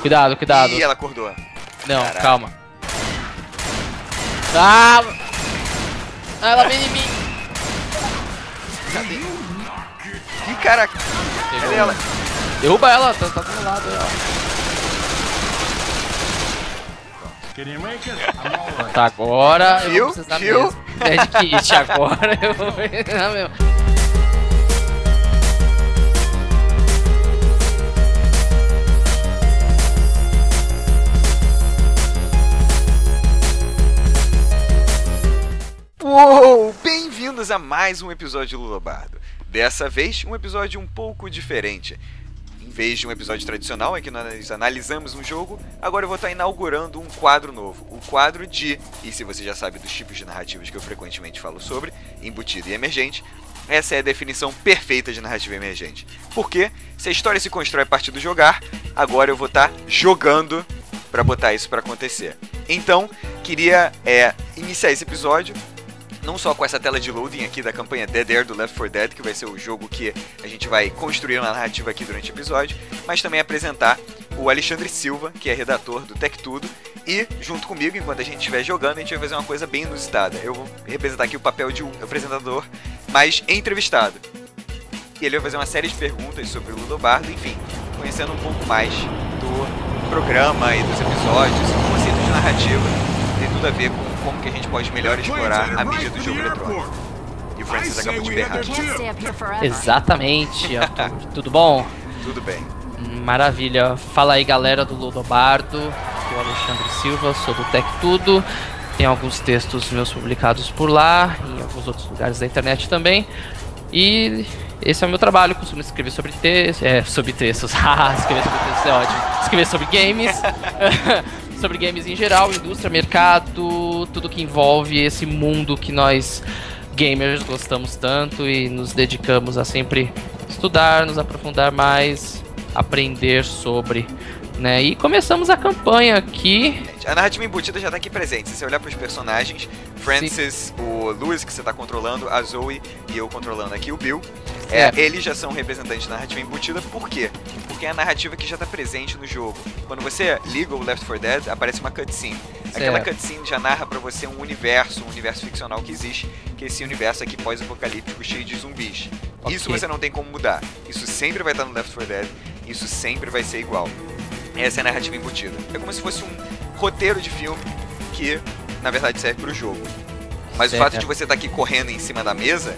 Cuidado, cuidado. Ih, ela acordou. Não, Caraca. calma. Ah! Ela vem em mim. Ih, caraca. Cadê ela? Derruba ela, tá do meu lado aí, ó. Tá, agora eu vou precisar mesmo. Dead Kit, agora eu vou precisar mesmo. Uou! Bem-vindos a mais um episódio de Lulobardo. Dessa vez, um episódio um pouco diferente. Em vez de um episódio tradicional em que nós analisamos um jogo, agora eu vou estar inaugurando um quadro novo. O quadro de, e se você já sabe dos tipos de narrativas que eu frequentemente falo sobre, embutida e emergente, essa é a definição perfeita de narrativa emergente. Porque se a história se constrói a partir do jogar, agora eu vou estar jogando para botar isso para acontecer. Então, queria iniciar esse episódio não só com essa tela de loading aqui da campanha Dead Air do Left 4 Dead, que vai ser o jogo que a gente vai construir uma narrativa aqui durante o episódio, mas também apresentar o Alexandre Silva, que é redator do Tech Tudo, e junto comigo, enquanto a gente estiver jogando, a gente vai fazer uma coisa bem inusitada. Eu vou representar aqui o papel de um apresentador, mas entrevistado. E ele vai fazer uma série de perguntas sobre o Ludobardo, enfim, conhecendo um pouco mais do programa e dos episódios, o conceito de narrativa, tem tudo a ver com como que a gente pode melhor explorar a mídia do jogo eletrônico. E o Francis acabou de berrar. Exatamente, Arthur. Tudo bom? Tudo bem. Maravilha. Fala aí, galera do Ludobardo. Sou o Alexandre Silva, sou do Tech Tudo. Tem alguns textos meus publicados por lá, em alguns outros lugares da internet também. E esse é o meu trabalho, costumo escrever sobre textos. Sobre textos. Escrever sobre textos é ótimo. Escrever sobre games. Sobre games em geral, indústria, mercado, tudo que envolve esse mundo que nós gamers gostamos tanto e nos dedicamos a sempre estudar, nos aprofundar mais, aprender sobre, né? E começamos a campanha aqui. A narrativa embutida já está aqui presente. Se você olhar para os personagens, Francis, sim, o Lewis que você está controlando, a Zoe e eu controlando aqui o Bill, eles já são representantes da narrativa embutida. Por quê? Porque é a narrativa que já está presente no jogo. Quando você liga o Left 4 Dead, aparece uma cutscene. Aquela cutscene já narra pra você um universo ficcional que existe, que é esse universo aqui pós-apocalíptico cheio de zumbis. Okay. Isso você não tem como mudar. Isso sempre vai estar no Left 4 Dead, isso sempre vai ser igual. Essa é a narrativa embutida. É como se fosse um roteiro de filme que, na verdade, serve pro jogo. Mas o fato de você estar aqui correndo em cima da mesa,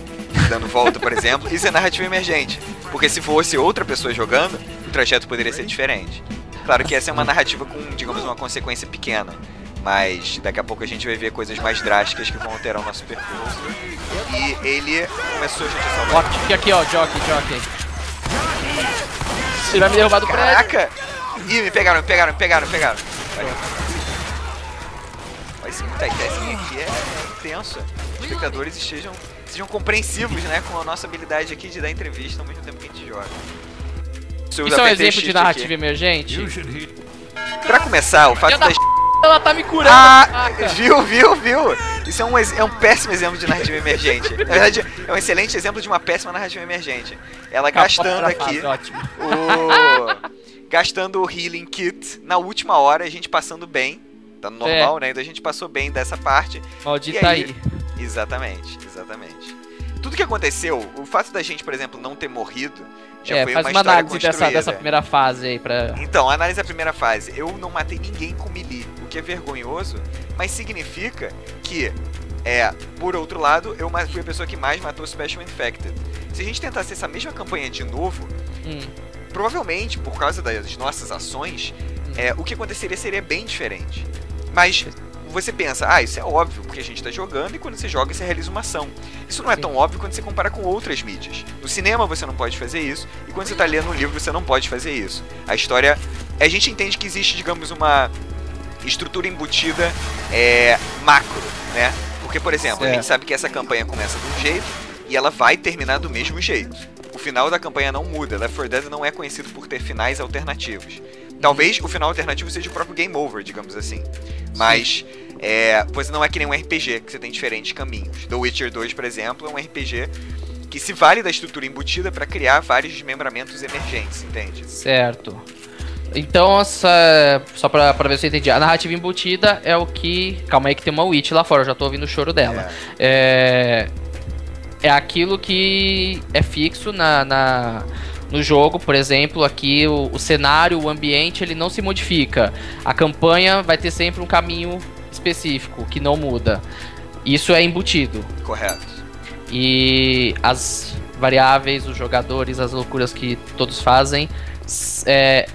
dando volta, por exemplo, isso é narrativa emergente. Porque se fosse outra pessoa jogando, o trajeto poderia ser diferente. Claro que essa é uma narrativa com, digamos, uma consequência pequena. Mas daqui a pouco a gente vai ver coisas mais drásticas que vão alterar o nosso percurso. E ele começou a gente a salvar. Fica aqui, ó, jockey. Você vai me derrubar do prédio. Caraca! Ih, me pegaram. Mas esse multitasking aqui é intenso. Os espectadores sejam compreensivos, né, com a nossa habilidade aqui de dar entrevista ao mesmo tempo que a gente joga. Isso é um exemplo de narrativa emergente? Pra começar, o fato da... Ela tá me curando! Viu? Isso é um péssimo exemplo de narrativa emergente. Na verdade, é um excelente exemplo de uma péssima narrativa emergente. Ela gastando aqui gastando o Healing Kit na última hora, a gente passando bem. Tá no normal, né? Então a gente passou bem dessa parte. Maldita aí. Exatamente. Tudo que aconteceu, o fato da gente, por exemplo, não ter morrido, já foi uma história análise construída. dessa primeira fase aí pra... Então, análise da primeira fase. Eu não matei ninguém com melee, o que é vergonhoso, mas significa que, por outro lado, eu fui a pessoa que mais matou Special Infected. Se a gente tentasse essa mesma campanha de novo, provavelmente, por causa das nossas ações, o que aconteceria seria bem diferente. Mas você pensa, isso é óbvio, porque a gente está jogando e quando você joga você realiza uma ação. Isso não é tão óbvio quando você compara com outras mídias. No cinema você não pode fazer isso, e quando você está lendo um livro você não pode fazer isso. A história... A gente entende que existe, digamos, uma estrutura embutida macro, né? Porque, por exemplo, a gente sabe que essa campanha começa de um jeito e ela vai terminar do mesmo jeito. O final da campanha não muda. Left 4 Dead não é conhecido por ter finais alternativos. Talvez o final alternativo seja o próprio Game Over, digamos assim. Mas você não é que nem um RPG, que você tem diferentes caminhos. The Witcher 2, por exemplo, é um RPG que se vale da estrutura embutida para criar vários desmembramentos emergentes, entende? Certo. Então, só pra ver se eu entendi. A narrativa embutida é o que... Calma aí que tem uma Witch lá fora, eu já tô ouvindo o choro dela. É aquilo que é fixo no jogo, por exemplo, aqui o cenário, o ambiente, ele não se modifica. A campanha vai ter sempre um caminho específico, que não muda. Isso é embutido. Correto. E as variáveis, os jogadores, as loucuras que todos fazem, é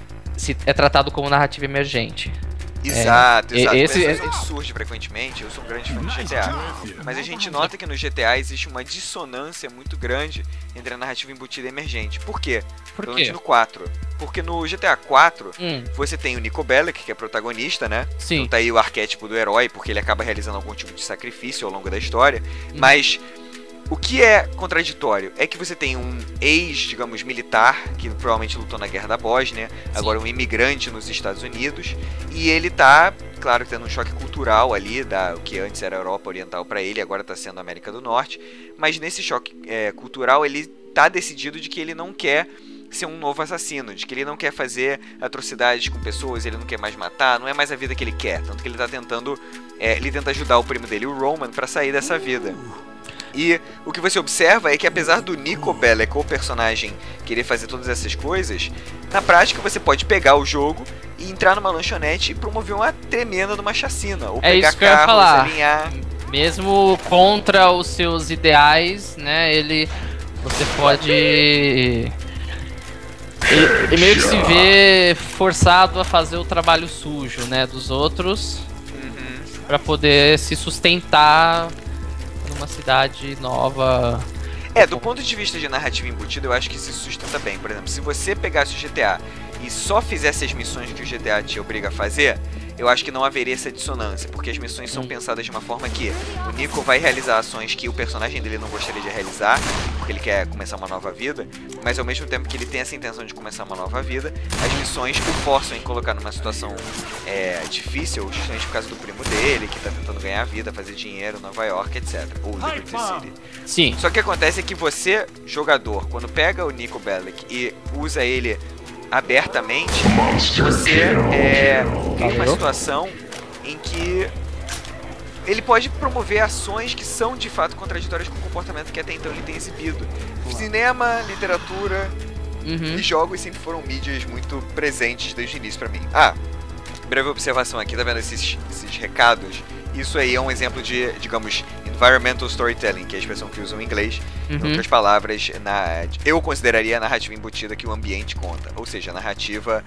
tratado como narrativa emergente. Exato. Esse surge frequentemente. Eu sou um grande fã do GTA, mas a gente nota que no GTA existe uma dissonância muito grande entre a narrativa embutida e emergente. Por quê? Pelo menos no 4. Porque no GTA 4 você tem o Niko Bellic, que é protagonista, né? Sim. Então tá aí o arquétipo do herói, porque ele acaba realizando algum tipo de sacrifício ao longo da história. Mas o que é contraditório é que você tem um digamos, militar, que provavelmente lutou na Guerra da Bósnia, agora um imigrante nos Estados Unidos, e ele tá, claro, tendo um choque cultural ali, o que antes era a Europa Oriental para ele, agora tá sendo a América do Norte, mas nesse choque cultural ele tá decidido de que ele não quer ser um novo assassino, de que ele não quer fazer atrocidades com pessoas, ele não quer mais matar, não é mais a vida que ele quer, tanto que ele tá tentando, ele tenta ajudar o primo dele, o Roman, para sair dessa vida. E o que você observa é que apesar do Niko Bellic, o personagem, querer fazer todas essas coisas, na prática você pode pegar o jogo e entrar numa lanchonete e promover uma tremenda numa chacina. Ou pegar isso que eu ia falar. Alinhar. Mesmo contra os seus ideais, né, você pode... Ele meio que se vê forçado a fazer o trabalho sujo, né, dos outros, pra poder se sustentar numa cidade nova. Do ponto de vista de narrativa embutida, eu acho que isso se sustenta bem. Por exemplo, se você pegasse o GTA e só fizesse as missões que o GTA te obriga a fazer, eu acho que não haveria essa dissonância, porque as missões são pensadas de uma forma que o Niko vai realizar ações que o personagem dele não gostaria de realizar, porque ele quer começar uma nova vida, mas ao mesmo tempo que ele tem essa intenção de começar uma nova vida, as missões o forçam em colocar numa situação difícil, justamente por causa do primo dele, que tá tentando ganhar a vida, fazer dinheiro, Nova York, etc. Ou Liberty City. Sim. Só que o que acontece é que você, jogador, quando pega o Niko Bellic e usa ele abertamente, você cria uma situação em que ele pode promover ações que são de fato contraditórias com o comportamento que até então ele tem exibido. Cinema, literatura e jogos sempre foram mídias muito presentes desde o início pra mim. Breve observação aqui, tá vendo esses recados? Isso aí é um exemplo de, digamos, environmental storytelling, que é a expressão que usam em inglês. Em outras palavras, eu consideraria a narrativa embutida que o ambiente conta. Ou seja, a narrativa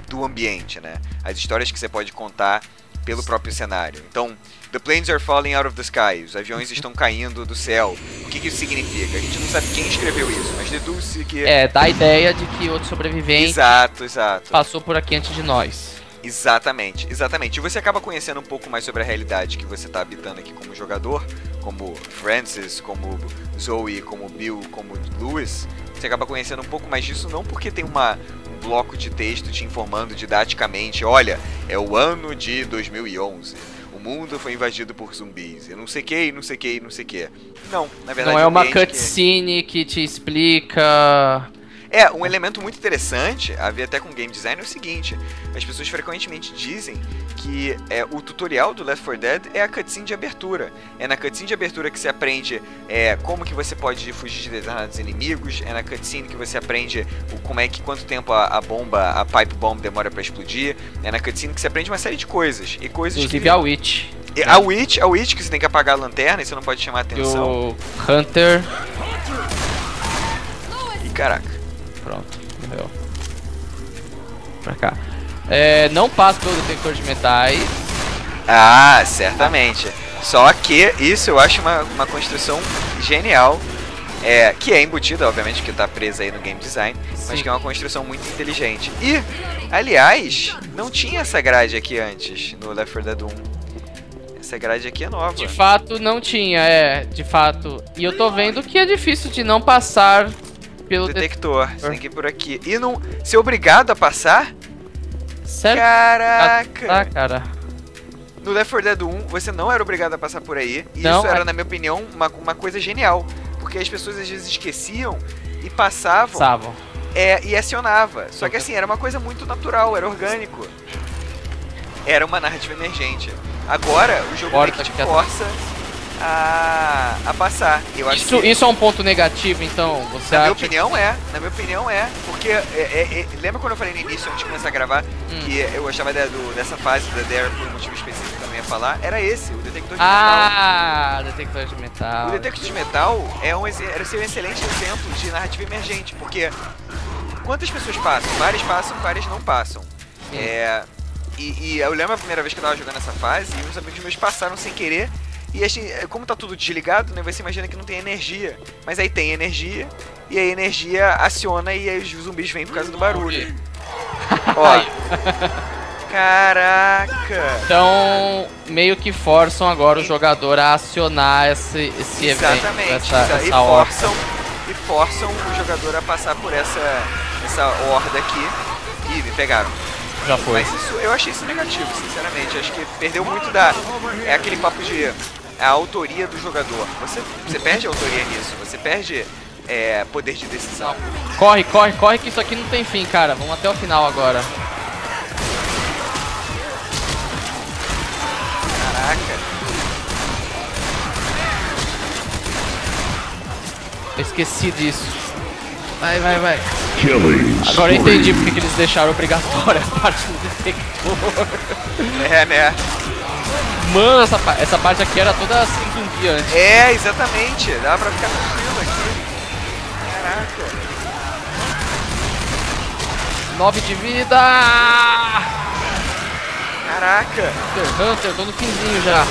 do ambiente, né? As histórias que você pode contar pelo próprio cenário. Então, the planes are falling out of the sky. Os aviões estão caindo do céu. O que isso significa? A gente não sabe quem escreveu isso, mas deduz-se que... dá a ideia de que outro sobrevivente Exato. passou por aqui antes de nós. Exatamente. E você acaba conhecendo um pouco mais sobre a realidade que você está habitando aqui como jogador, como Francis, como Zoe, como Bill, como Lewis. Você acaba conhecendo um pouco mais disso, não porque tem um bloco de texto te informando didaticamente, olha, é o ano de 2011, o mundo foi invadido por zumbis, e não sei que, não sei que, não sei que. Não, na verdade... Não é uma cutscene que te explica... Um elemento muito interessante, a ver até com game design, é o seguinte: as pessoas frequentemente dizem que o tutorial do Left 4 Dead é a cutscene de abertura. É na cutscene de abertura que você aprende como que você pode fugir de determinados inimigos, é na cutscene que você aprende quanto tempo a pipe bomb demora pra explodir, é na cutscene que você aprende uma série de coisas. E coisas inclusive a Witch. A Witch, que você tem que apagar a lanterna e você não pode chamar a atenção. O Hunter. E caraca. Pronto, morreu. Pra cá. Não passa pelo detector de metais. Certamente. Só que isso eu acho uma construção genial. Que é embutida, obviamente, que tá presa aí no game design. Mas que é uma construção muito inteligente. E, aliás, não tinha essa grade aqui antes no Left 4 Dead 1. Essa grade aqui é nova. De fato, não tinha, de fato. E eu tô vendo que é difícil de não passar pelo detector. Você tem que ir por aqui. E não ser obrigado a passar? Sério? Caraca! Cara. No Left 4 Dead 1, você não era obrigado a passar por aí. E não, isso era, na minha opinião, uma coisa genial. Porque as pessoas às vezes esqueciam e passavam. e acionava. Só que assim, era uma coisa muito natural, era orgânico. Era uma narrativa emergente. Agora, o jogo meio que te força a passar. Eu acho isso é um ponto negativo, então? Você na minha opinião é. Porque, lembra quando eu falei no início, antes de começar a gravar, que eu achava dessa fase da Dare por um motivo específico que eu não ia falar? Era esse, o detector de metal. Detector de metal. O detector de metal era um excelente exemplo de narrativa emergente, porque quantas pessoas passam? Várias não passam. E eu lembro a primeira vez que eu tava jogando essa fase, e uns amigos meus passaram sem querer. E assim, como tá tudo desligado, né, você imagina que não tem energia. Mas aí tem energia, e a energia aciona e aí os zumbis vêm por causa do barulho. Ó. Caraca! Então, meio que forçam agora o jogador a acionar esse exatamente, evento, essa e forçam o jogador a passar por essa horda aqui. Ih, me pegaram. Já foi. Mas eu achei isso negativo, sinceramente. Acho que perdeu muito é aquele papo de a autoria do jogador. Você perde a autoria nisso, você perde poder de decisão. Corre que isso aqui não tem fim, cara. Vamos até o final agora. Caraca. Eu esqueci disso. Vai. Agora eu entendi porque que eles deixaram obrigatória a parte do detector. Né? Mano, essa parte aqui era toda sem zumbi antes. Exatamente. Dá pra ficar tranquilo aqui. Caraca. 9 de vida. Caraca. Hunter, tô no finzinho já.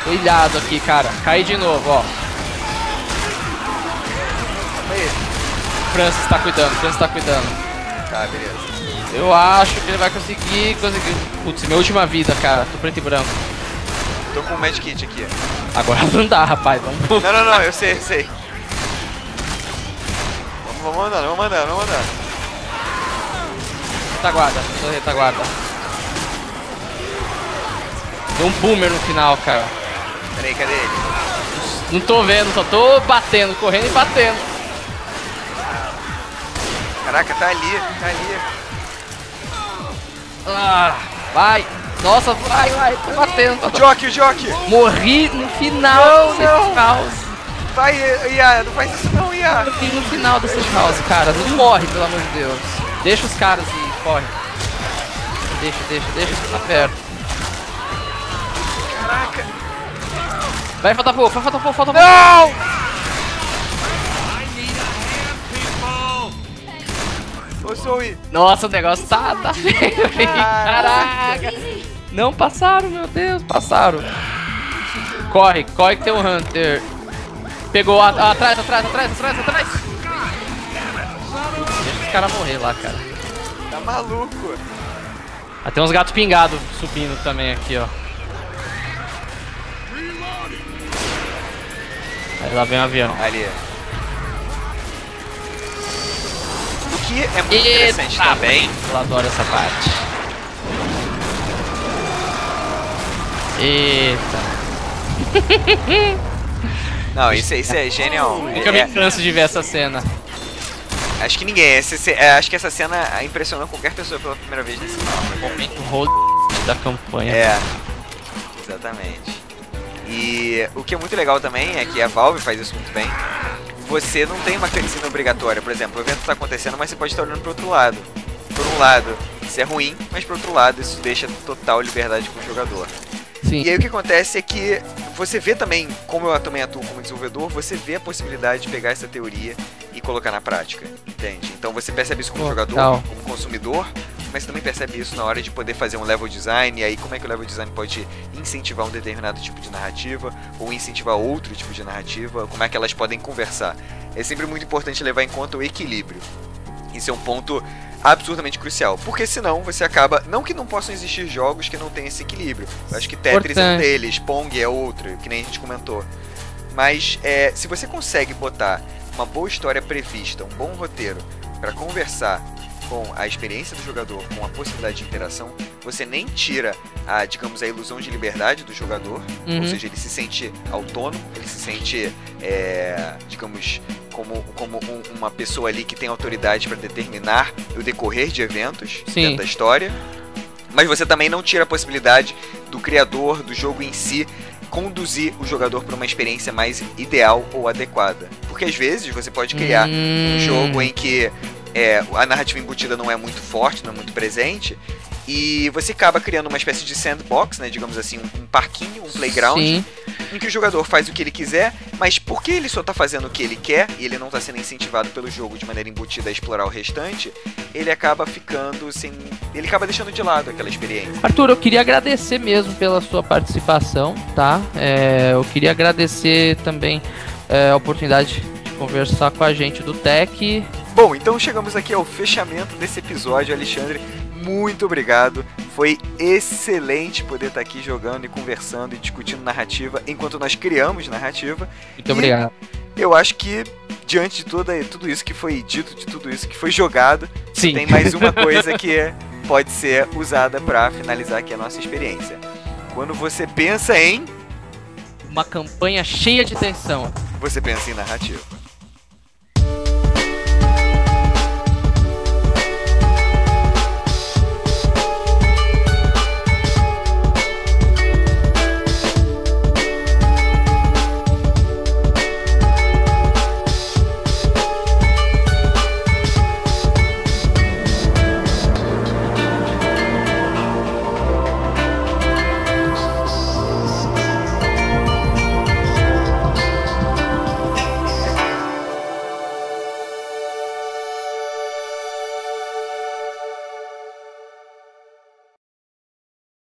Tô ilhado aqui, cara. Caí de novo, ó. Francis tá cuidando. Tá, beleza. Eu acho que ele vai conseguir. Putz, minha última vida, cara. Tô preto e branco. Tô com um medkit aqui. Agora não dá, rapaz. Vamos. Não, eu sei. Vamos andando. Retaguarda. Deu um boomer no final, cara. Peraí, cadê ele? Não tô vendo, só tô batendo, correndo e batendo. Caraca, tá ali. Vai. Nossa, vai. Tô batendo. O Jockey. Morri no final do safe house. Vai, Ia, não faz isso não, Ia. Morri no final do safe house, cara. Não morre, pelo amor de Deus. Deixa os caras e corre. Deixa ficar perto. Caraca. Vai, falta pouco. Não! Ô, Zoe. Nossa, o negócio tá feio. Caraca. Não passaram, meu Deus, passaram. Corre que tem um Hunter. Pegou atrás. Deixa os caras morrer lá, cara. Tá maluco. Tem uns gatos pingados subindo também aqui, ó. Aí lá vem o avião. Ali. O que é muito interessante também. Eu adoro essa parte. Eita. Não, isso é genial. Eu me canso de ver essa cena. Acho que ninguém. Acho que essa cena impressionou qualquer pessoa pela primeira vez nesse mapa. Momento rolo da campanha. Exatamente. E o que é muito legal também é que a Valve faz isso muito bem. Você não tem uma cutscene obrigatória. Por exemplo, o evento está acontecendo, mas você pode estar olhando para o outro lado. Por um lado, isso é ruim, mas por outro lado, isso deixa total liberdade com o jogador. Sim. E aí o que acontece é que você vê também, como eu também atuo como desenvolvedor, você vê a possibilidade de pegar essa teoria e colocar na prática, entende? Então você percebe isso como jogador, como consumidor, mas você também percebe isso na hora de poder fazer um level design, e aí como é que o level design pode incentivar um determinado tipo de narrativa, ou incentivar outro tipo de narrativa, como é que elas podem conversar. É sempre muito importante levar em conta o equilíbrio. Isso é um ponto absurdamente crucial, porque senão você acaba, não que não possam existir jogos que não tenham esse equilíbrio, eu acho que Tetris é um deles, Pong é outro, que nem a gente comentou, mas se você consegue botar uma boa história prevista, um bom roteiro para conversar com a experiência do jogador, com a possibilidade de interação, você nem tira a, digamos, a ilusão de liberdade do jogador, ou seja, ele se sente autônomo, ele se sente, digamos, como uma pessoa ali que tem autoridade para determinar o decorrer de eventos dentro da história, mas você também não tira a possibilidade do criador do jogo em si conduzir o jogador para uma experiência mais ideal ou adequada. Porque às vezes você pode criar um jogo em que a narrativa embutida não é muito forte, não é muito presente, e você acaba criando uma espécie de sandbox, né, digamos assim, um parquinho, um playground, em que o jogador faz o que ele quiser, mas porque ele só está fazendo o que ele quer, e ele não está sendo incentivado pelo jogo de maneira embutida a explorar o restante, ele acaba ficando sem... ele acaba deixando de lado aquela experiência. Arthur, eu queria agradecer mesmo pela sua participação, tá? Eu queria agradecer também a oportunidade de conversar com a gente do Tech. Bom, então chegamos aqui ao fechamento desse episódio, Alexandre. Muito obrigado. Foi excelente poder estar aqui jogando e conversando e discutindo narrativa enquanto nós criamos narrativa. Muito obrigado. Eu acho que, diante de tudo isso que foi dito, de tudo isso que foi jogado, Sim, tem mais uma coisa que pode ser usada para finalizar aqui a nossa experiência. Quando você pensa em... uma campanha cheia de tensão, você pensa em narrativa.